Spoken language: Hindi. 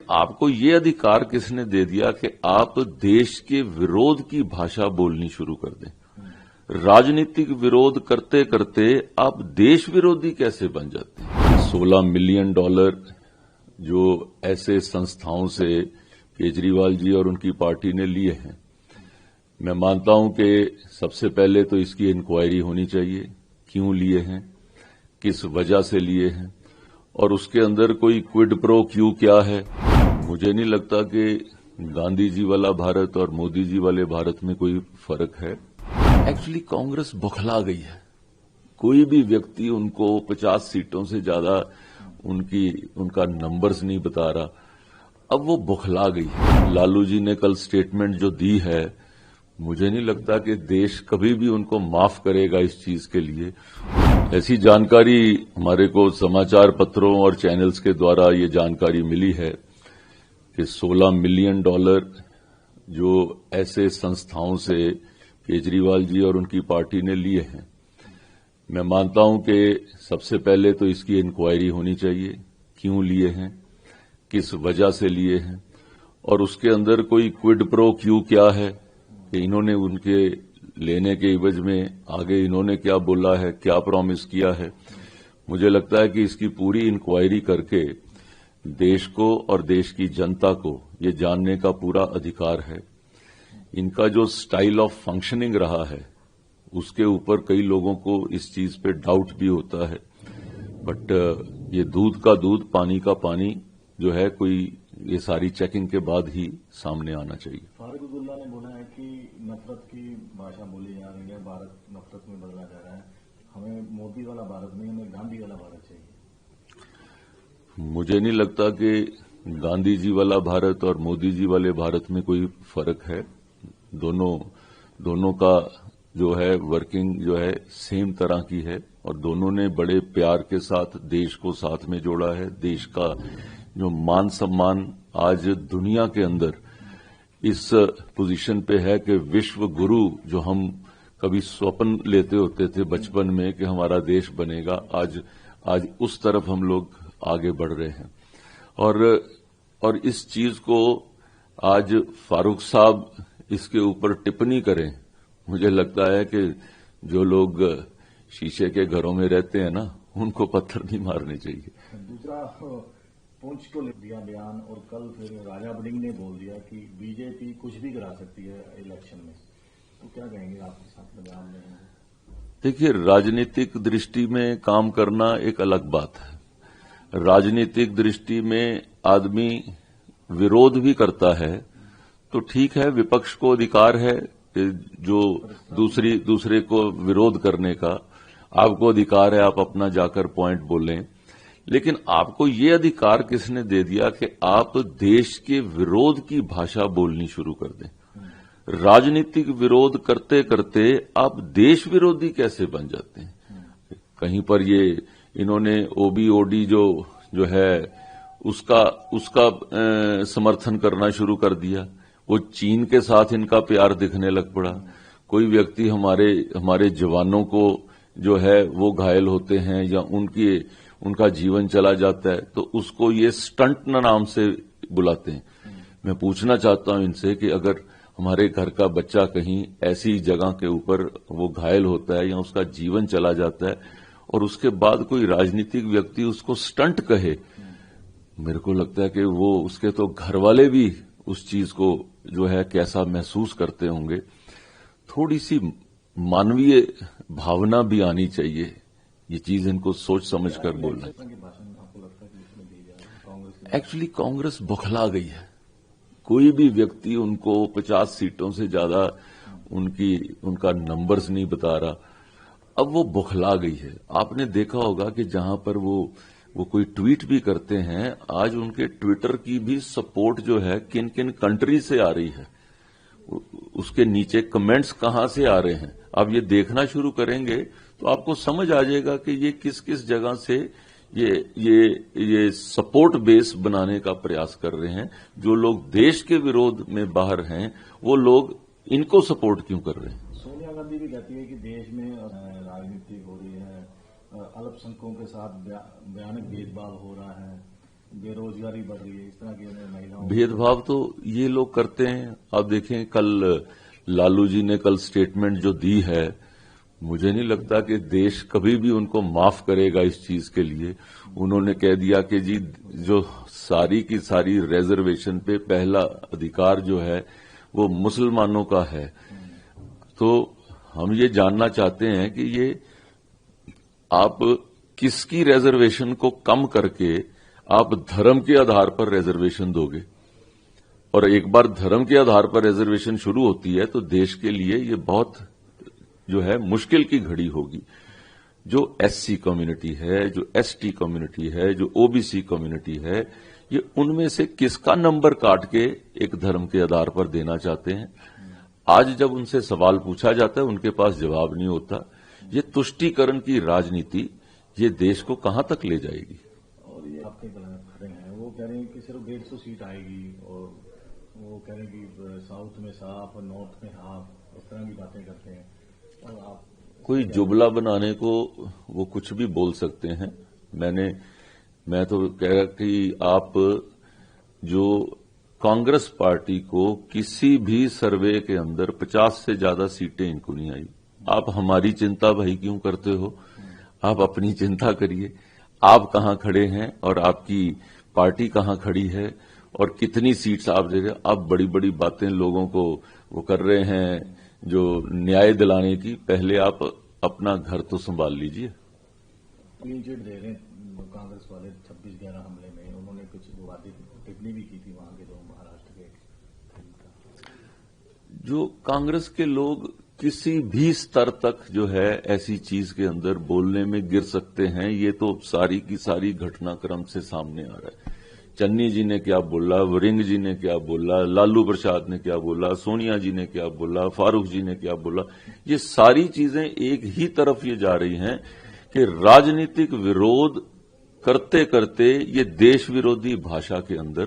आपको ये अधिकार किसने दे दिया कि आप देश के विरोध की भाषा बोलनी शुरू कर दें? राजनीतिक विरोध करते करते आप देश विरोधी कैसे बन जाते हैं? $16 मिलियन जो ऐसे संस्थाओं से केजरीवाल जी और उनकी पार्टी ने लिए हैं, मैं मानता हूं कि सबसे पहले तो इसकी इंक्वायरी होनी चाहिए। क्यों लिए हैं, किस वजह से लिए हैं, और उसके अंदर कोई क्विड प्रो क्यू क्या है। मुझे नहीं लगता कि गांधी जी वाला भारत और मोदी जी वाले भारत में कोई फर्क है। एक्चुअली कांग्रेस बौखला गई है। कोई भी व्यक्ति उनको 50 सीटों से ज्यादा उनका नंबर्स नहीं बता रहा। अब वो बौखला गई है। लालू जी ने कल स्टेटमेंट जो दी है, मुझे नहीं लगता कि देश कभी भी उनको माफ करेगा इस चीज के लिए। ऐसी जानकारी हमारे को समाचार पत्रों और चैनल्स के द्वारा ये जानकारी मिली है कि $16 मिलियन जो ऐसे संस्थाओं से केजरीवाल जी और उनकी पार्टी ने लिए हैं, मैं मानता हूं कि सबसे पहले तो इसकी इंक्वायरी होनी चाहिए। क्यों लिए हैं, किस वजह से लिए हैं, और उसके अंदर कोई क्विड प्रो क्यू क्या है कि इन्होंने उनके लेने के एवज में आगे इन्होंने क्या बोला है, क्या प्रॉमिस किया है। मुझे लगता है कि इसकी पूरी इंक्वायरी करके देश को और देश की जनता को ये जानने का पूरा अधिकार है। इनका जो स्टाइल ऑफ फंक्शनिंग रहा है, उसके ऊपर कई लोगों को इस चीज पे डाउट भी होता है। बट ये दूध का दूध, पानी का पानी जो है, कोई ये सारी चेकिंग के बाद ही सामने आना चाहिए। फारूक अब्दुल्ला ने बोला है कि नफरत की भाषा बोली जा रही है, भारत नफरत में बदला जा रहा है। हमें मोदी वाला भारत नहीं, हमें गांधी वाला भारत चाहिए। मुझे नहीं लगता कि गांधी जी वाला भारत और मोदी जी वाले भारत में कोई फर्क है। दोनों का जो है वर्किंग जो है सेम तरह की है, और दोनों ने बड़े प्यार के साथ देश को साथ में जोड़ा है। देश का जो मान सम्मान आज दुनिया के अंदर इस पोजीशन पे है कि विश्व गुरु जो हम कभी स्वप्न लेते होते थे बचपन में कि हमारा देश बनेगा, आज उस तरफ हम लोग आगे बढ़ रहे हैं। और इस चीज को आज फारूक साहब इसके ऊपर टिप्पणी करें, मुझे लगता है कि जो लोग शीशे के घरों में रहते हैं ना, उनको पत्थर नहीं मारने चाहिए। दूसरा, पुंछ को दिया बयान, और कल फिर राजा बडिंग ने बोल दिया कि बीजेपी कुछ भी करा सकती है इलेक्शन में। तो क्या कहेंगे आपके साथ बयान में? देखिए, राजनीतिक दृष्टि में काम करना एक अलग बात है। राजनीतिक दृष्टि में आदमी विरोध भी करता है तो ठीक है, विपक्ष को अधिकार है जो दूसरे को विरोध करने का। आपको अधिकार है, आप अपना जाकर पॉइंट बोलें, लेकिन आपको ये अधिकार किसने दे दिया कि आप देश के विरोध की भाषा बोलनी शुरू कर दें? राजनीतिक विरोध करते करते आप देश विरोधी कैसे बन जाते हैं? कहीं पर ये इन्होंने ओबीओडी जो है उसका समर्थन करना शुरू कर दिया। वो चीन के साथ इनका प्यार दिखने लग पड़ा। कोई व्यक्ति हमारे जवानों को जो है वो घायल होते हैं या उनका जीवन चला जाता है तो उसको ये स्टंट नाम से बुलाते हैं। मैं पूछना चाहता हूं इनसे कि अगर हमारे घर का बच्चा कहीं ऐसी जगह के ऊपर वो घायल होता है या उसका जीवन चला जाता है और उसके बाद कोई राजनीतिक व्यक्ति उसको स्टंट कहे, मेरे को लगता है कि वो उसके तो घर वाले भी उस चीज को जो है कैसा महसूस करते होंगे। थोड़ी सी मानवीय भावना भी आनी चाहिए। ये चीज इनको सोच समझ कर बोलना। एक्चुअली कांग्रेस बौखला गई है। कोई भी व्यक्ति उनको 50 सीटों से ज्यादा उनका नंबर्स नहीं बता रहा। अब वो बौखला गई है। आपने देखा होगा कि जहां पर वो कोई ट्वीट भी करते हैं, आज उनके ट्विटर की भी सपोर्ट जो है किन किन कंट्री से आ रही है, उसके नीचे कमेंट्स कहां से आ रहे हैं। आप ये देखना शुरू करेंगे तो आपको समझ आ जाएगा कि ये किस किस जगह से ये सपोर्ट बेस बनाने का प्रयास कर रहे हैं। जो लोग देश के विरोध में बाहर हैं, वो लोग इनको सपोर्ट क्यों कर रहे हैं? सोनिया गांधी भी कहती है कि देश में राजनीति हो रही है, अल्पसंख्यकों के साथ भयानक भेदभाव हो रहा है, बेरोजगारी बढ़ रही है, इस तरह की महिलाओं भेदभाव तो ये लोग करते हैं। आप देखें, कल लालू जी ने कल स्टेटमेंट जो दी है, मुझे नहीं लगता कि देश कभी भी उनको माफ करेगा इस चीज के लिए। उन्होंने कह दिया कि जी जो सारी की सारी रिजर्वेशन पे पहला अधिकार जो है वो मुसलमानों का है। तो हम ये जानना चाहते हैं कि ये आप किसकी रिजर्वेशन को कम करके आप धर्म के आधार पर रिजर्वेशन दोगे, और एक बार धर्म के आधार पर रिजर्वेशन शुरू होती है तो देश के लिए ये बहुत जो है मुश्किल की घड़ी होगी। जो एससी कम्युनिटी है, जो एसटी कम्युनिटी है, जो ओबीसी कम्युनिटी है, ये उनमें से किसका नंबर काट के एक धर्म के आधार पर देना चाहते हैं। आज जब उनसे सवाल पूछा जाता है उनके पास जवाब नहीं होता। ये तुष्टीकरण की राजनीति ये देश को कहां तक ले जाएगी। और ये आपके खड़े हैं, वो कह रहे हैं कि सिर्फ 150 सीट आएगी, और वो कह रहे हैं कि साउथ में साफ और नॉर्थ में हाफ, इस तरह की बातें करते हैं। और आप कोई जुमला बनाने को वो कुछ भी बोल सकते हैं। मैं तो कह रहा कि आप जो कांग्रेस पार्टी को किसी भी सर्वे के अंदर 50 से ज्यादा सीटें इनको नहीं आई। आप हमारी चिंता भाई क्यों करते हो? आप अपनी चिंता करिए। आप कहां खड़े हैं और आपकी पार्टी कहां खड़ी है और कितनी सीट्स आप दे रहे हैं। आप बड़ी बड़ी बातें लोगों को वो कर रहे हैं जो न्याय दिलाने की। पहले आप अपना घर तो संभाल लीजिए। क्लीन चिट दे रहे हैं कांग्रेस वाले 26/11 हमले में। उन्होंने कुछ विवादित टिप्पणी भी की थी वहां के जो महाराष्ट्र के। जो कांग्रेस के लोग किसी भी स्तर तक जो है ऐसी चीज के अंदर बोलने में गिर सकते हैं, ये तो सारी की सारी घटनाक्रम से सामने आ रहा है। चन्नी जी ने क्या बोला, वरिंग जी ने क्या बोला, लालू प्रसाद ने क्या बोला, सोनिया जी ने क्या बोला, फारूक जी ने क्या बोला, ये सारी चीजें एक ही तरफ ये जा रही हैं कि राजनीतिक विरोध करते करते ये देश विरोधी भाषा के अंदर